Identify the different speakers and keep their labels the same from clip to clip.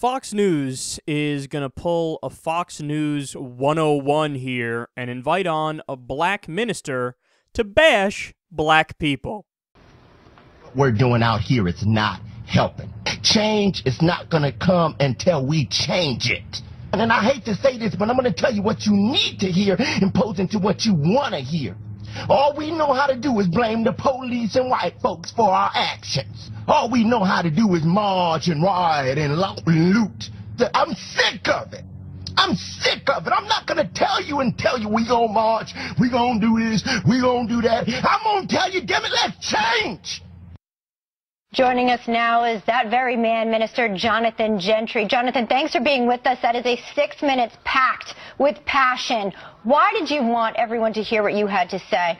Speaker 1: Fox News is going to pull a Fox News 101 here and invite on a black minister to bash black people.
Speaker 2: What we're doing out here is not helping. Change is not going to come until we change it. And then I hate to say this, but I'm going to tell you what you need to hear imposing to what you want to hear. All we know how to do is blame the police and white folks for our actions. All we know how to do is march and riot and loot. I'm sick of it. I'm sick of it. I'm not going to tell you we going to march, we going to do this, we going to do that. I'm going to tell you, damn it, let's change.
Speaker 3: Joining us now is that very man, Minister Jonathan Gentry. Jonathan, thanks for being with us. That is a 6 minutes packed with passion. Why did you want everyone to hear what you had to say?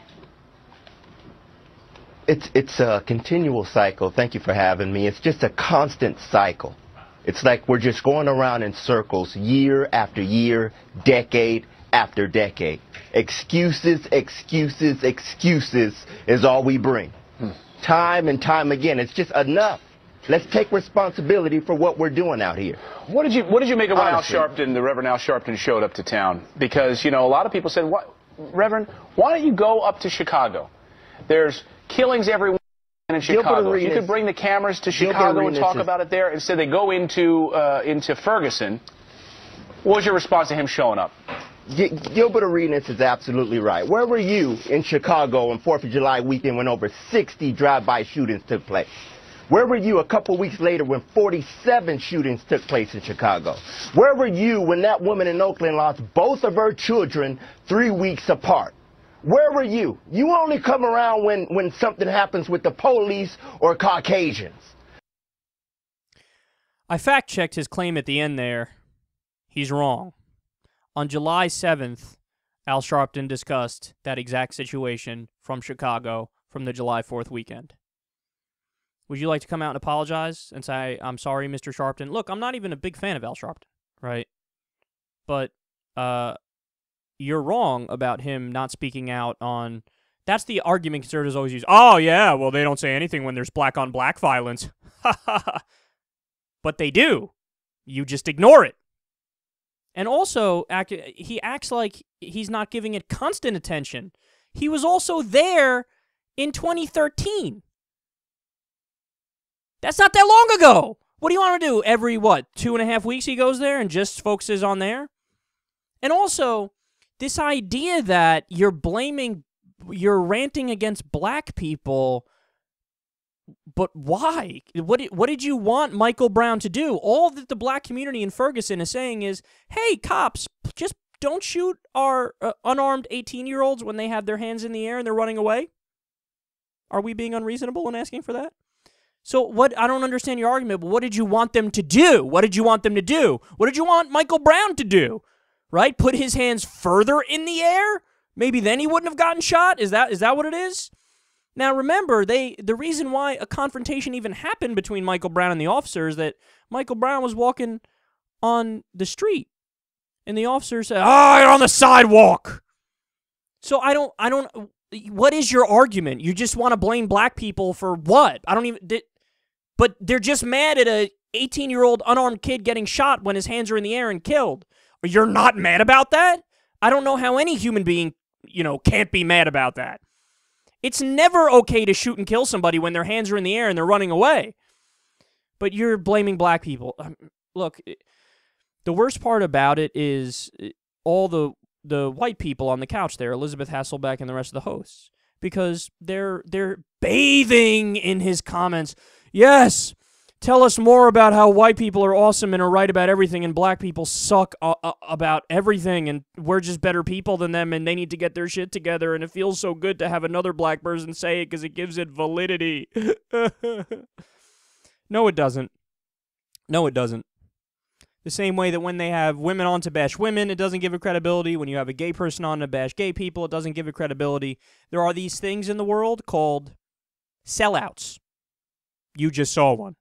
Speaker 2: It's a continual cycle. Thank you for having me. It's just a constant cycle. It's like we're just going around in circles year after year, decade after decade. Excuses, excuses, excuses is all we bring. Time and time again. It's just enough. Let's take responsibility for what we're doing out here.
Speaker 4: What did you make of when Al Sharpton, the Reverend Al Sharpton, showed up to town? Because, you know, a lot of people said, "What, Reverend, why don't you go up to Chicago? There's killings everywhere in Chicago. You could bring the cameras to Chicago and talk about it there." Instead, they go into Ferguson. What was your response to him showing up?
Speaker 2: Gilbert Arenas is absolutely right. Where were you in Chicago on 4th of July weekend when over 60 drive-by shootings took place? Where were you a couple weeks later when 47 shootings took place in Chicago? Where were you when that woman in Oakland lost both of her children 3 weeks apart? Where were you? You only come around when something happens with the police or Caucasians.
Speaker 1: I fact-checked his claim at the end there. He's wrong. On July 7th, Al Sharpton discussed that exact situation from Chicago from the July 4th weekend. Would you like to come out and apologize and say, "I'm sorry, Mr. Sharpton"? Look, I'm not even a big fan of Al Sharpton, right? But you're wrong about him not speaking out on... That's the argument conservatives always use. Oh, yeah, well, they don't say anything when there's black-on-black violence. But they do. You just ignore it. And also, he acts like he's not giving it constant attention. He was also there in 2013. That's not that long ago. What do you want to do? Every, 2.5 weeks he goes there and just focuses on there? And also, this idea that you're ranting against black people, but why? What did you want Michael Brown to do? All that the black community in Ferguson is saying is, hey, cops, just don't shoot our unarmed 18-year-olds when they have their hands in the air and they're running away. Are we being unreasonable in asking for that? So I don't understand your argument, but what did you want them to do? What did you want them to do? What did you want Michael Brown to do? Right? Put his hands further in the air? Maybe then he wouldn't have gotten shot? Is that what it is? Now, remember, the reason why a confrontation even happened between Michael Brown and the officer is that Michael Brown was walking on the street, and the officer said, "Oh, you're on the sidewalk." So I don't, what is your argument? You just want to blame black people for what? But they're just mad at a 18-year-old unarmed kid getting shot when his hands are in the air and killed. You're not mad about that? I don't know how any human being, can't be mad about that. It's never okay to shoot and kill somebody when their hands are in the air and they're running away. But you're blaming black people. Look, the worst part about it is all the white people on the couch there, Elizabeth Hasselbeck and the rest of the hosts, because they're bathing in his comments. Yes, tell us more about how white people are awesome and are right about everything, and black people suck about everything, and we're just better people than them, and they need to get their shit together, and it feels so good to have another black person say it because it gives it validity. No, it doesn't. No, it doesn't. The same way that when they have women on to bash women, it doesn't give it credibility. When you have a gay person on to bash gay people, it doesn't give it credibility. There are these things in the world called sellouts. You just saw one.